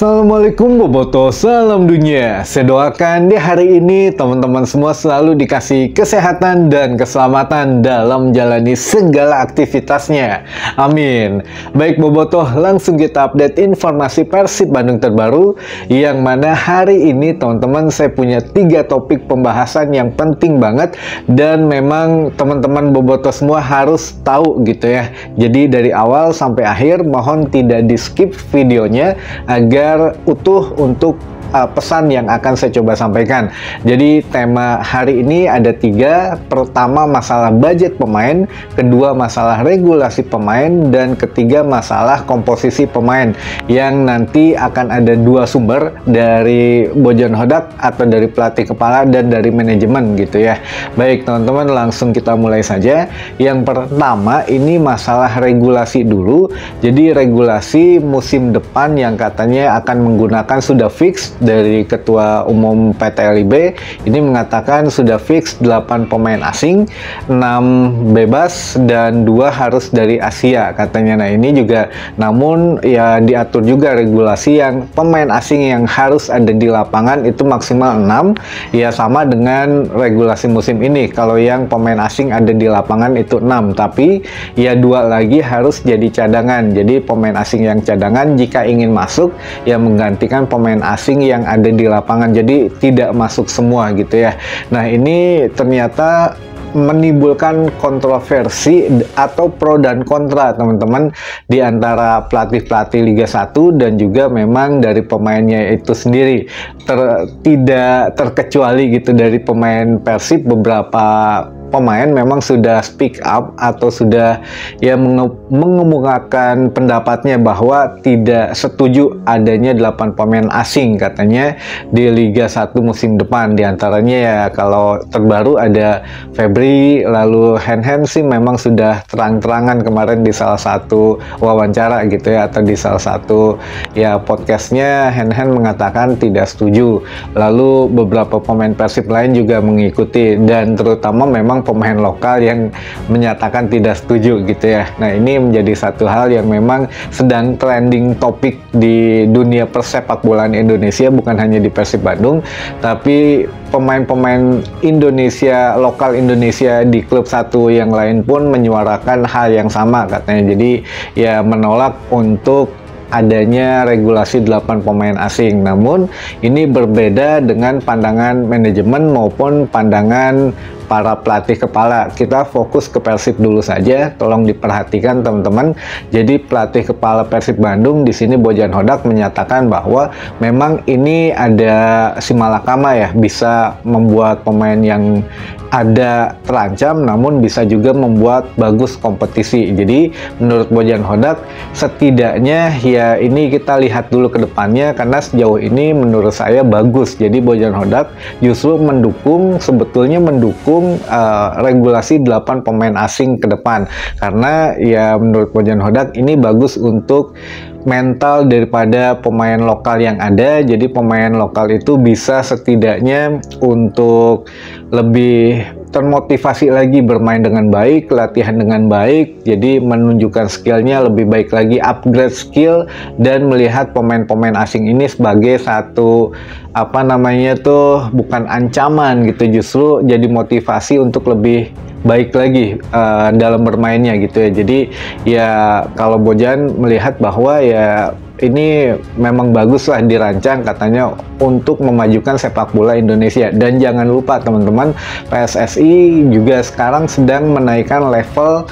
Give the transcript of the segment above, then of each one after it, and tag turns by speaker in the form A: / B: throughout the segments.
A: Assalamualaikum Boboto, salam dunia. Saya doakan di hari ini teman-teman semua selalu dikasih kesehatan dan keselamatan dalam menjalani segala aktivitasnya. Amin. Baik Boboto, langsung kita update informasi Persib Bandung terbaru, yang mana hari ini teman-teman saya punya 3 topik pembahasan yang penting banget dan memang teman-teman Boboto semua harus tahu gitu ya. Jadi dari awal sampai akhir mohon tidak di skip videonya agar utuh untuk pesan yang akan saya coba sampaikan. Jadi tema hari ini ada 3. Pertama masalah budget pemain, kedua masalah regulasi pemain, dan ketiga masalah komposisi pemain, yang nanti akan ada 2 sumber dari Bojan Hodak atau dari pelatih kepala dan dari manajemen gitu ya. Baik teman-teman, langsung kita mulai saja. Yang pertama ini masalah regulasi dulu. Jadi regulasi musim depan yang katanya akan menggunakan sudah fix dari Ketua Umum PT LIB ini mengatakan sudah fix 8 pemain asing, 6 bebas dan 2 harus dari Asia katanya. Nah ini juga namun ya diatur juga regulasi yang pemain asing yang harus ada di lapangan itu maksimal 6, ya sama dengan regulasi musim ini. Kalau yang pemain asing ada di lapangan itu 6, tapi ya 2 lagi harus jadi cadangan. Jadi pemain asing yang cadangan jika ingin masuk ya menggantikan pemain asing yang ada di lapangan, jadi tidak masuk semua gitu ya. Nah ini ternyata menimbulkan kontroversi atau pro dan kontra teman-teman di antara pelatih-pelatih Liga 1 dan juga memang dari pemainnya itu sendiri. Tidak terkecuali gitu dari pemain Persib, beberapa pemain memang sudah speak up atau sudah ya mengemukakan pendapatnya bahwa tidak setuju adanya 8 pemain asing katanya di Liga 1 musim depan. Di antaranya ya kalau terbaru ada Febri, lalu Hen sih memang sudah terang-terangan kemarin di salah satu wawancara gitu ya, atau di salah satu ya podcastnya Hen mengatakan tidak setuju. Lalu beberapa pemain Persib lain juga mengikuti, dan terutama memang pemain lokal yang menyatakan tidak setuju gitu ya. Nah ini menjadi satu hal yang memang sedang trending topik di dunia persepak bolaan Indonesia, bukan hanya di Persib Bandung, tapi pemain-pemain Indonesia, lokal Indonesia di klub 1 yang lain pun menyuarakan hal yang sama katanya. Jadi ya menolak untuk adanya regulasi 8 pemain asing. Namun ini berbeda dengan pandangan manajemen maupun pandangan para pelatih kepala. Kita fokus ke Persib dulu saja, tolong diperhatikan teman-teman. Jadi pelatih kepala Persib Bandung di sini Bojan Hodak menyatakan bahwa memang ini ada simalakama ya, bisa membuat pemain yang ada terancam namun bisa juga membuat bagus kompetisi. Jadi menurut Bojan Hodak setidaknya ya ini kita lihat dulu ke depannya, karena sejauh ini menurut saya bagus. Jadi Bojan Hodak justru sebetulnya mendukung regulasi 8 pemain asing ke depan, karena ya menurut Bojan Hodak ini bagus untuk mental daripada pemain lokal yang ada. Jadi pemain lokal itu bisa setidaknya untuk lebih termotivasi lagi bermain dengan baik, latihan dengan baik, jadi menunjukkan skillnya lebih baik lagi, upgrade skill, dan melihat pemain-pemain asing ini sebagai satu bukan ancaman gitu, justru jadi motivasi untuk lebih baik lagi dalam bermainnya gitu ya. Jadi ya kalau Bojan melihat bahwa ya ini memang bagus lah dirancang katanya untuk memajukan sepak bola Indonesia. Dan jangan lupa teman-teman, PSSI juga sekarang sedang menaikkan level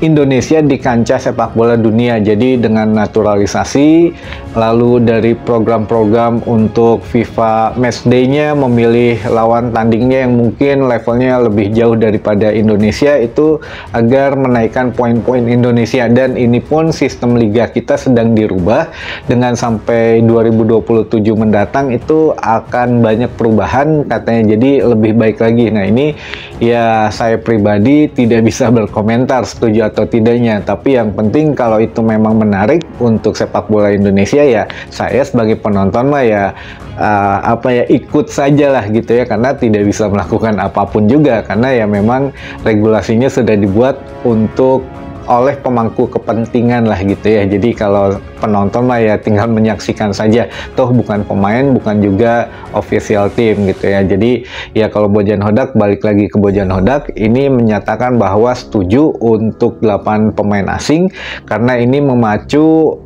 A: Indonesia di kancah sepak bola dunia. Jadi dengan naturalisasi, lalu dari program-program untuk FIFA Matchday-nya memilih lawan tandingnya yang mungkin levelnya lebih jauh daripada Indonesia, itu agar menaikkan poin-poin Indonesia. Dan ini pun sistem liga kita sedang dirubah, dengan sampai 2027 mendatang itu akan banyak perubahan katanya, jadi lebih baik lagi. Nah ini ya saya pribadi tidak bisa berkomentar setuju atau tidaknya, tapi yang penting kalau itu memang menarik untuk sepak bola Indonesia ya saya sebagai penonton mah ya ikut sajalah gitu ya, karena tidak bisa melakukan apapun juga, karena ya memang regulasinya sudah dibuat untuk oleh pemangku kepentingan lah gitu ya. Jadi kalau penonton mah ya tinggal menyaksikan saja, toh bukan pemain, bukan juga official team gitu ya. Jadi ya kalau Bojan Hodak, balik lagi ke Bojan Hodak, ini menyatakan bahwa setuju untuk 8 pemain asing karena ini memacu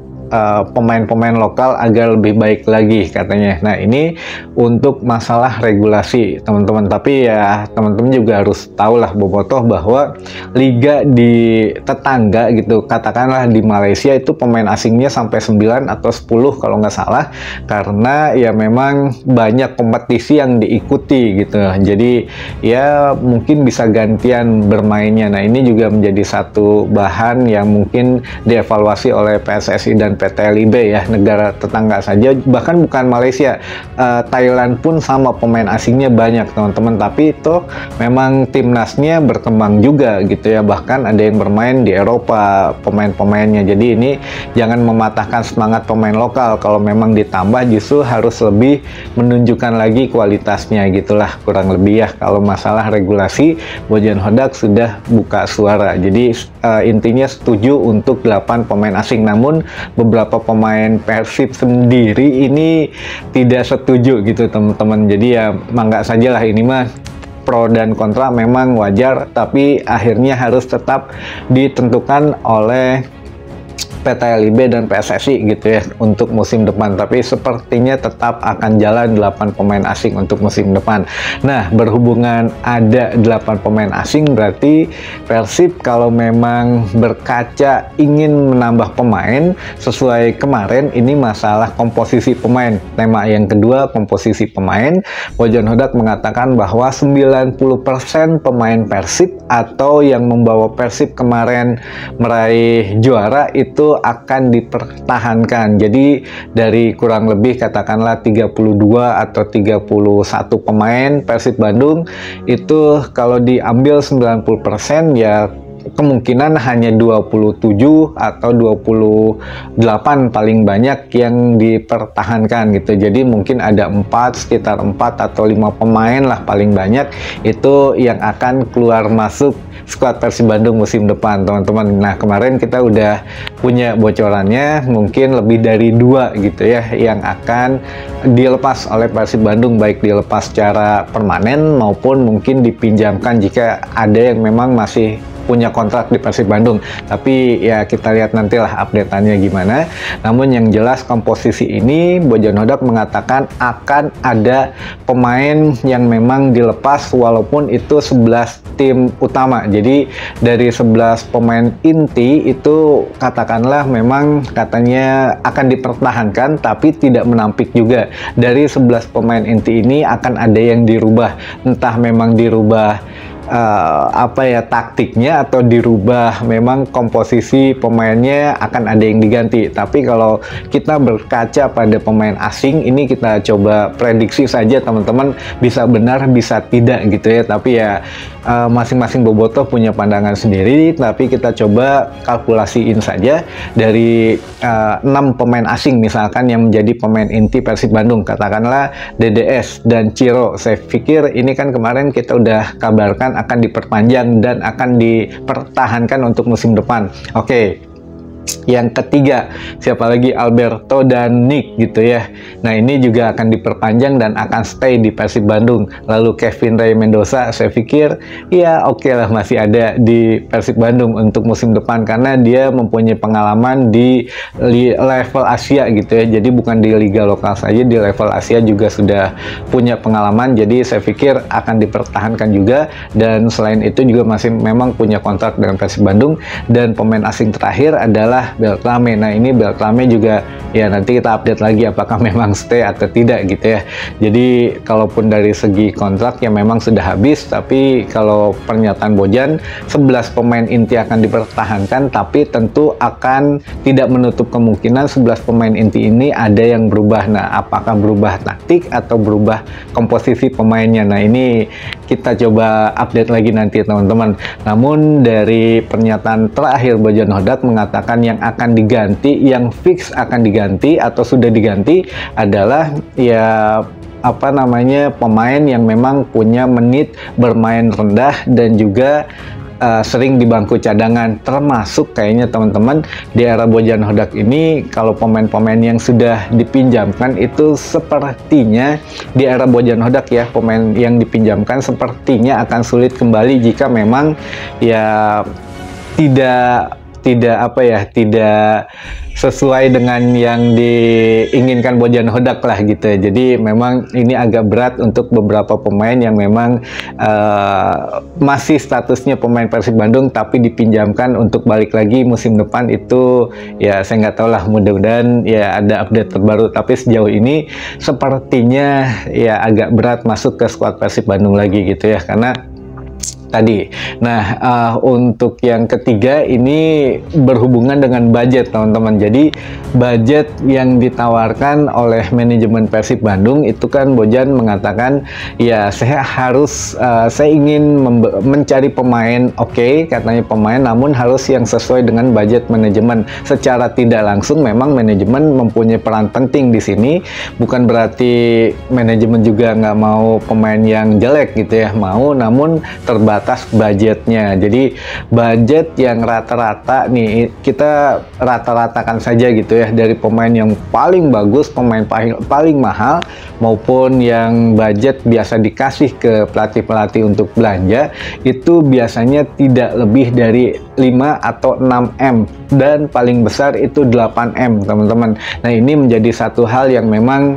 A: pemain-pemain lokal agar lebih baik lagi katanya. Nah ini untuk masalah regulasi teman-teman, tapi ya teman-teman juga harus tahu lah bobotoh bahwa liga di tetangga gitu, katakanlah di Malaysia itu pemain asingnya sampai 9 atau 10 kalau nggak salah, karena ya memang banyak kompetisi yang diikuti gitu. Jadi ya mungkin bisa gantian bermainnya. Nah ini juga menjadi satu bahan yang mungkin dievaluasi oleh PSSI dan PT LIB ya, negara tetangga saja, bahkan bukan Malaysia, Thailand pun sama pemain asingnya banyak teman-teman, tapi itu memang timnasnya berkembang juga gitu ya, bahkan ada yang bermain di Eropa pemain-pemainnya. Jadi ini jangan mematahkan semangat pemain lokal, kalau memang ditambah justru harus lebih menunjukkan lagi kualitasnya gitulah kurang lebih ya. Kalau masalah regulasi, Bojan Hodak sudah buka suara, jadi intinya setuju untuk 8 pemain asing, namun beberapa pemain Persib sendiri ini tidak setuju gitu teman-teman. Jadi ya mangga sajalah, ini mah pro dan kontra memang wajar, tapi akhirnya harus tetap ditentukan oleh PT LIB dan PSSI gitu ya untuk musim depan, tapi sepertinya tetap akan jalan 8 pemain asing untuk musim depan. Nah, berhubungan ada 8 pemain asing, berarti Persib kalau memang berkaca ingin menambah pemain sesuai kemarin, ini masalah komposisi pemain. Tema yang kedua, komposisi pemain. Bojan Hodak mengatakan bahwa 90% pemain Persib atau yang membawa Persib kemarin meraih juara itu akan dipertahankan. Jadi dari kurang lebih katakanlah 32 atau 31 pemain Persib Bandung itu kalau diambil 90% ya kemungkinan hanya 27 atau 28 paling banyak yang dipertahankan gitu. Jadi mungkin ada sekitar 4 atau 5 pemain lah paling banyak itu yang akan keluar masuk skuad Persib Bandung musim depan teman-teman. Nah kemarin kita udah punya bocorannya, mungkin lebih dari 2 gitu ya yang akan dilepas oleh Persib Bandung, baik dilepas secara permanen maupun mungkin dipinjamkan jika ada yang memang masih punya kontrak di Persib Bandung. Tapi ya kita lihat nantilah update-annya gimana. Namun yang jelas komposisi ini Bojan Hodak mengatakan akan ada pemain yang memang dilepas walaupun itu 11 tim utama. Jadi dari 11 pemain inti itu katakanlah memang katanya akan dipertahankan tapi tidak menampik juga. Dari 11 pemain inti ini akan ada yang dirubah. Entah memang dirubah taktiknya atau dirubah memang komposisi pemainnya akan ada yang diganti. Tapi kalau kita berkaca pada pemain asing ini kita coba prediksi saja teman-teman, bisa benar bisa tidak gitu ya. Tapi ya masing-masing bobotoh punya pandangan sendiri, tapi kita coba kalkulasiin saja dari 6 pemain asing misalkan yang menjadi pemain inti Persib Bandung, katakanlah DDS dan Ciro. Saya pikir ini kan kemarin kita udah kabarkan akan diperpanjang dan akan dipertahankan untuk musim depan. Oke. Yang ketiga, siapa lagi? Alberto dan Nick gitu ya. Nah ini juga akan diperpanjang dan akan stay di Persib Bandung. Lalu Kevin Ray Mendoza, saya pikir ya oke lah masih ada di Persib Bandung untuk musim depan karena dia mempunyai pengalaman di level Asia gitu ya. Jadi bukan di liga lokal saja, di level Asia juga sudah punya pengalaman. Jadi saya pikir akan dipertahankan juga, dan selain itu juga masih memang punya kontrak dengan Persib Bandung. Dan pemain asing terakhir adalah Beltrame. Nah ini Beltrame juga ya nanti kita update lagi apakah memang stay atau tidak gitu ya. Jadi kalaupun dari segi kontrak ya memang sudah habis, tapi kalau pernyataan Bojan 11 pemain inti akan dipertahankan, tapi tentu akan tidak menutup kemungkinan 11 pemain inti ini ada yang berubah. Nah apakah berubah taktik atau berubah komposisi pemainnya? Nah ini kita coba update lagi nanti teman-teman. Namun dari pernyataan terakhir Bojan Hodak mengatakan yang akan diganti, yang fix akan diganti atau sudah diganti adalah ya pemain yang memang punya menit bermain rendah dan juga sering di bangku cadangan, termasuk kayaknya teman-teman di era Bojan Hodak ini kalau pemain-pemain yang sudah dipinjamkan itu sepertinya di era Bojan Hodak ya, pemain yang dipinjamkan sepertinya akan sulit kembali jika memang ya tidak sesuai dengan yang diinginkan Bojan Hodak lah gitu. Jadi memang ini agak berat untuk beberapa pemain yang memang masih statusnya pemain Persib Bandung tapi dipinjamkan untuk balik lagi musim depan. Itu ya saya nggak tahu lah, mudah-mudahan ya ada update terbaru, tapi sejauh ini sepertinya ya agak berat masuk ke skuad Persib Bandung lagi gitu ya, karena tadi. Nah, untuk yang ketiga ini berhubungan dengan budget teman-teman. Jadi budget yang ditawarkan oleh manajemen Persib Bandung itu kan Bojan mengatakan ya saya ingin mencari pemain, oke, katanya pemain, namun harus yang sesuai dengan budget manajemen. Secara tidak langsung memang manajemen mempunyai peran penting di sini. Bukan berarti manajemen juga nggak mau pemain yang jelek gitu ya, mau, namun terbatas budgetnya. Jadi budget yang rata-rata nih kita rata-ratakan saja gitu ya, dari pemain yang paling bagus, pemain paling mahal, maupun yang budget biasa dikasih ke pelatih-pelatih untuk belanja, itu biasanya tidak lebih dari 5 atau 6 M, dan paling besar itu 8 M teman-teman. Nah, ini menjadi satu hal yang memang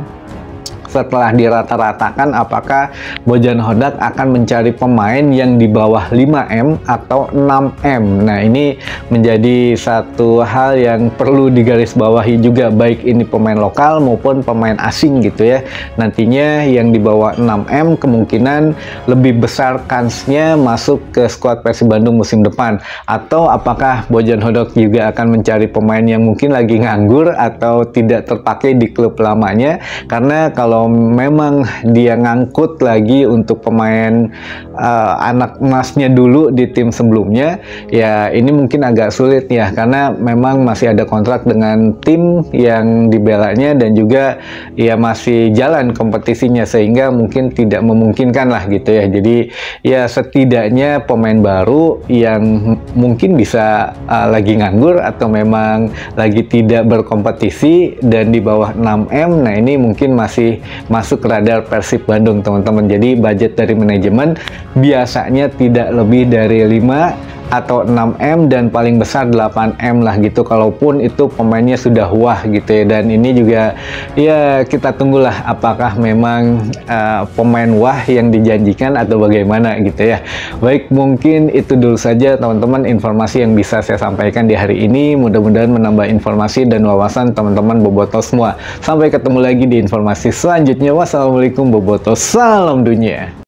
A: setelah dirata-ratakan apakah Bojan Hodak akan mencari pemain yang di bawah 5M atau 6M. Nah, ini menjadi satu hal yang perlu digarisbawahi juga, baik ini pemain lokal maupun pemain asing gitu ya. Nantinya yang di bawah 6M kemungkinan lebih besar kansnya masuk ke skuad Persib Bandung musim depan. Atau apakah Bojan Hodak juga akan mencari pemain yang mungkin lagi nganggur atau tidak terpakai di klub lamanya, karena kalau memang dia ngangkut lagi untuk pemain anak emasnya dulu di tim sebelumnya, ya ini mungkin agak sulit ya, karena memang masih ada kontrak dengan tim yang dibelanya dan juga ya masih jalan kompetisinya, sehingga mungkin tidak memungkinkan lah gitu ya. Jadi ya setidaknya pemain baru yang mungkin bisa lagi nganggur atau memang lagi tidak berkompetisi dan di bawah 6M, nah ini mungkin masih masuk radar Persib Bandung teman-teman. Jadi budget dari manajemen biasanya tidak lebih dari 5 atau 6M dan paling besar 8M lah gitu, kalaupun itu pemainnya sudah wah gitu ya. Dan ini juga ya kita tunggulah apakah memang pemain wah yang dijanjikan atau bagaimana gitu ya. Baik, mungkin itu dulu saja teman-teman informasi yang bisa saya sampaikan di hari ini. Mudah-mudahan menambah informasi dan wawasan teman-teman Bobotoh semua. Sampai ketemu lagi di informasi selanjutnya. Wassalamualaikum Bobotoh, salam dunia.